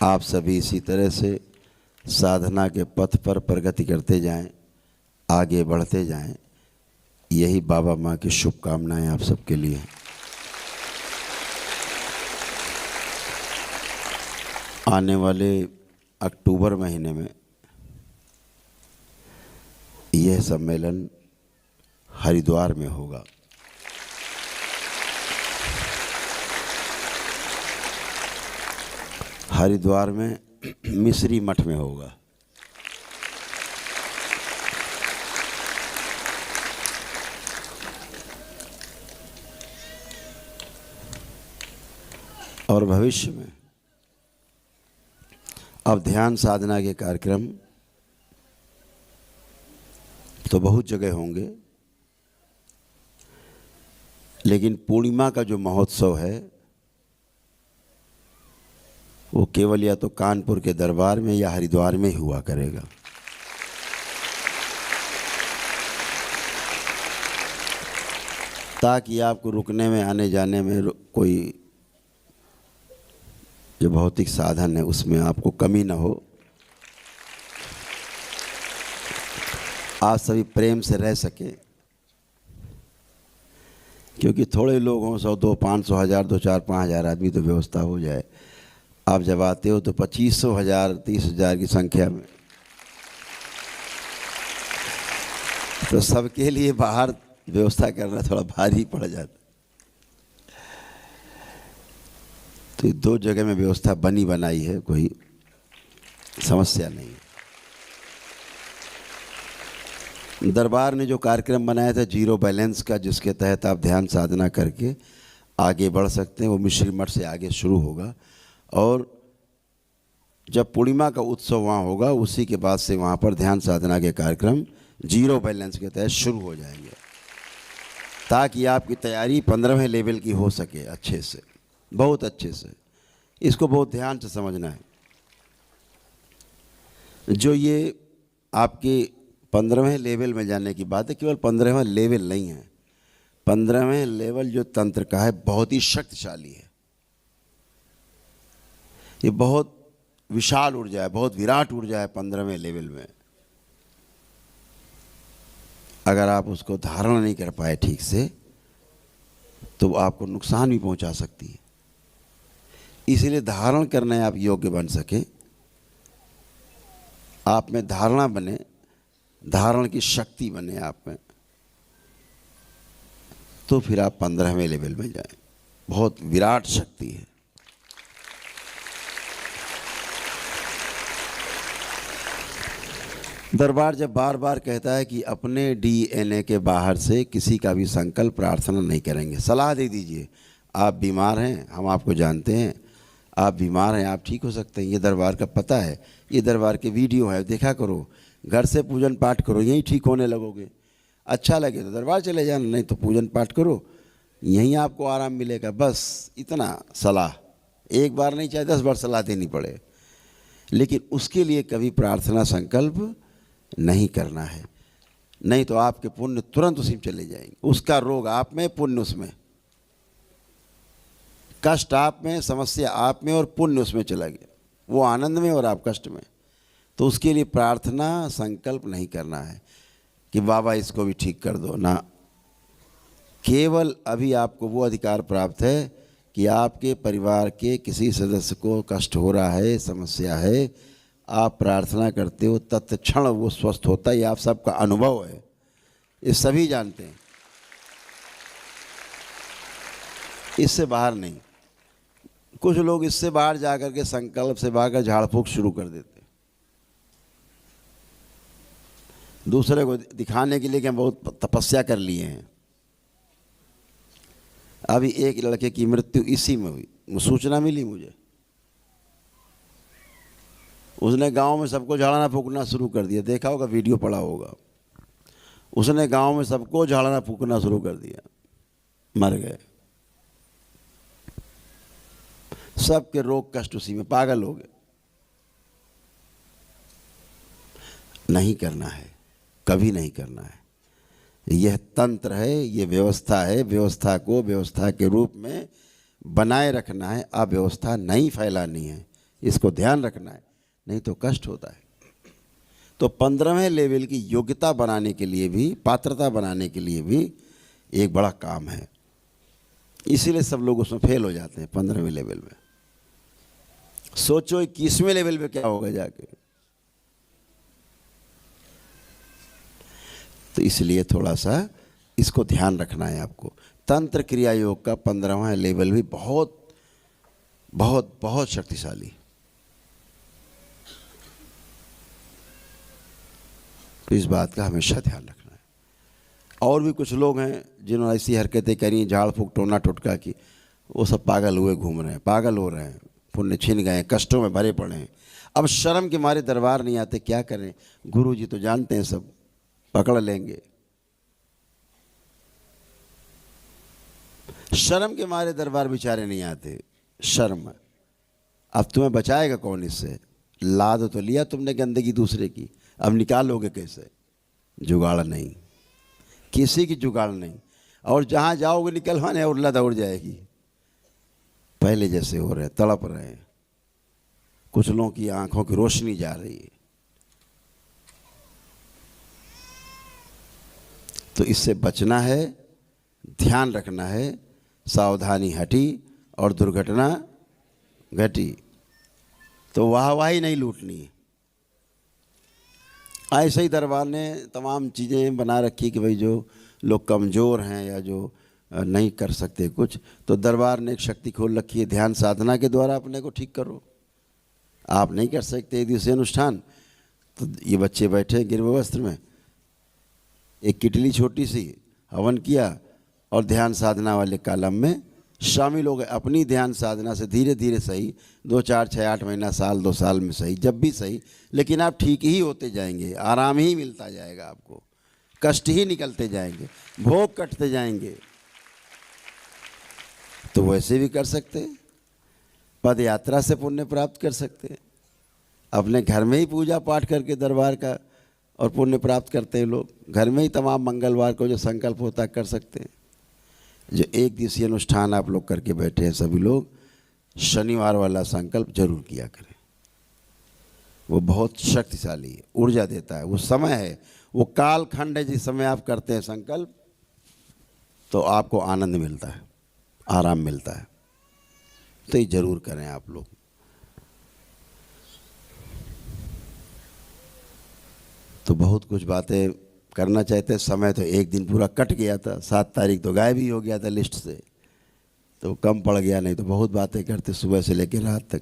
आप सभी इसी तरह से साधना के पथ पर प्रगति करते जाएं, आगे बढ़ते जाएं। यही बाबा माँ की शुभकामनाएं आप सबके लिए। आने वाले अक्टूबर महीने में यह सम्मेलन हरिद्वार में होगा। हरिद्वार में मिश्री मठ में होगा। और भविष्य में अब ध्यान साधना के कार्यक्रम तो बहुत जगह होंगे, लेकिन पूर्णिमा का जो महोत्सव है वो केवल या तो कानपुर के दरबार में या हरिद्वार में ही हुआ करेगा। ताकि आपको रुकने में, आने जाने में कोई जो भौतिक साधन है उसमें आपको कमी ना हो। आप सभी प्रेम से रह सके, क्योंकि थोड़े लोग हों, 100, 200, 500, 1000, 2, 4, 5000 आदमी तो व्यवस्था हो जाए। आप जब आते हो तो 2500, 1000, 30,000 की संख्या में, तो सबके लिए बाहर व्यवस्था करना थोड़ा भारी पड़ जाता। तो 2 जगह में व्यवस्था बनी बनाई है, कोई समस्या नहीं है। दरबार ने जो कार्यक्रम बनाया था जीरो बैलेंस का, जिसके तहत आप ध्यान साधना करके आगे बढ़ सकते हैं, वो मिश्री मठ से आगे शुरू होगा। और जब पूर्णिमा का उत्सव वहाँ होगा, उसी के बाद से वहाँ पर ध्यान साधना के कार्यक्रम जीरो बैलेंस के तहत शुरू हो जाएंगे, ताकि आपकी तैयारी 15वें लेवल की हो सके अच्छे से, बहुत अच्छे से। इसको बहुत ध्यान से समझना है। जो ये आपके 15वें लेवल में जाने की बात है, केवल 15वां लेवल नहीं है। 15वें लेवल जो तंत्र का है बहुत ही शक्तिशाली है। ये बहुत विशाल ऊर्जा है, बहुत विराट ऊर्जा है 15वें लेवल में। अगर आप उसको धारण नहीं कर पाए ठीक से तो आपको नुकसान भी पहुंचा सकती है। इसलिए धारण करने आप योग्य बन सके, आप में धारणा बने, धारण की शक्ति बने आप में, तो फिर आप 15वें लेवल में जाएं। बहुत विराट शक्ति है। दरबार जब बार बार कहता है कि अपने DNA के बाहर से किसी का भी संकल्प प्रार्थना नहीं करेंगे, सलाह दे दीजिए। आप बीमार हैं, हम आपको जानते हैं, आप बीमार हैं, आप ठीक हो सकते हैं, ये दरबार का पता है, ये दरबार के वीडियो है, देखा करो, घर से पूजन पाठ करो, यहीं ठीक होने लगोगे। अच्छा लगे तो दरबार चले जाना, नहीं तो पूजन पाठ करो, यहीं आपको आराम मिलेगा। बस इतना सलाह, एक बार नहीं, चाहे 10 बार सलाह देनी पड़े, लेकिन उसके लिए कभी प्रार्थना संकल्प नहीं करना है। नहीं तो आपके पुण्य तुरंत उसी में चले जाएंगे। उसका रोग आप में, पुण्य उसमें, कष्ट आप में, समस्या आप में, और पुण्य उसमें चला गया। वो आनंद में और आप कष्ट में। तो उसके लिए प्रार्थना संकल्प नहीं करना है कि बाबा इसको भी ठीक कर दो ना। केवल अभी आपको वो अधिकार प्राप्त है कि आपके परिवार के किसी सदस्य को कष्ट हो रहा है, समस्या है, आप प्रार्थना करते हो, तत्क्षण वो स्वस्थ होता है। ये आप सबका अनुभव है, ये सभी जानते हैं। इससे बाहर नहीं। कुछ लोग इससे बाहर जाकर के संकल्प से भागकर झाड़ फूक शुरू कर देते, दूसरे को दिखाने के लिए कि हम बहुत तपस्या कर लिए हैं। अभी एक लड़के की मृत्यु इसी में हुई, सूचना मिली मुझे। उसने गांव में सबको झाड़ना फूकना शुरू कर दिया, देखा होगा, वीडियो पड़ा होगा। उसने गांव में सबको झाड़ना फूकना शुरू कर दिया, मर गए। सबके रोग कष्ट उसी में, पागल हो गए। नहीं करना है, कभी नहीं करना है। यह तंत्र है, ये व्यवस्था है। व्यवस्था को व्यवस्था के रूप में बनाए रखना है, अव्यवस्था नहीं फैलानी है। इसको ध्यान रखना है, नहीं तो कष्ट होता है। तो 15वें लेवल की योग्यता बनाने के लिए भी, पात्रता बनाने के लिए भी एक बड़ा काम है। इसीलिए सब लोग उसमें फेल हो जाते हैं 15वें लेवल में। सोचो 21वें लेवल पे क्या होगा जाके। तो इसलिए थोड़ा सा इसको ध्यान रखना है आपको। तंत्र क्रिया योग का 15वां लेवल भी बहुत बहुत बहुत शक्तिशाली। तो इस बात का हमेशा ध्यान रखना है। और भी कुछ लोग हैं जिन्होंने ऐसी हरकतें करी, झाड़ फूक टोना टोटका की, वो सब पागल हुए घूम रहे हैं, पागल हो रहे हैं, पुण्य छिन गए, कष्टों में भरे पड़े हैं। अब शर्म के मारे दरबार नहीं आते, क्या करें? गुरु जी तो जानते हैं, सब पकड़ लेंगे। शर्म के मारे दरबार बेचारे नहीं आते, शर्म। अब तुम्हें बचाएगा कौन इससे? लाद तो लिया तुमने गंदगी दूसरे की, अब निकालोगे कैसे? जुगाड़ नहीं, किसी की जुगाड़ नहीं। और जहाँ जाओगे निकलवाने और लद उड़ जाएगी। पहले जैसे हो रहे, तड़प रहे हैं। कुछ लोगों की आंखों की रोशनी जा रही है। तो इससे बचना है, ध्यान रखना है, सावधानी हटी और दुर्घटना घटी। तो वाहवाही नहीं लूटनी है। ऐसे ही दरबार ने तमाम चीज़ें बना रखी कि भाई जो लोग कमज़ोर हैं या जो नहीं कर सकते कुछ, तो दरबार ने एक शक्ति खोल रखी है, ध्यान साधना के द्वारा अपने को ठीक करो। आप नहीं कर सकते एक दिवसीय अनुष्ठान, तो ये बच्चे बैठे गिरवे वस्त्र में, एक किटली छोटी सी, हवन किया और ध्यान साधना वाले कालम में शामिल हो गए। अपनी ध्यान साधना से धीरे धीरे सही, 2 4 6 8 महीना, साल 2 साल में सही, जब भी सही, लेकिन आप ठीक ही होते जाएंगे, आराम ही मिलता जाएगा आपको, कष्ट ही निकलते जाएंगे, भोग कटते जाएंगे। तो वैसे भी कर सकते हैं, पद यात्रा से पुण्य प्राप्त कर सकते हैं, अपने घर में ही पूजा पाठ करके दरबार का और पुण्य प्राप्त करते हैं लोग। घर में ही तमाम मंगलवार को जो संकल्प होता है कर सकते हैं। जो एक दिवसीय अनुष्ठान आप लोग करके बैठे हैं सभी लोग, शनिवार वाला संकल्प जरूर किया करें। वो बहुत शक्तिशाली है, ऊर्जा देता है, वो समय है, वो काल खंड है। जिस समय आप करते हैं संकल्प तो आपको आनंद मिलता है, आराम मिलता है। तो ये जरूर करें आप लोग। तो बहुत कुछ बातें करना चाहते हैं, समय तो एक दिन पूरा कट गया था, 7 तारीख तो गायब ही हो गया था लिस्ट से, तो कम पड़ गया, नहीं तो बहुत बातें करते सुबह से लेकर रात तक।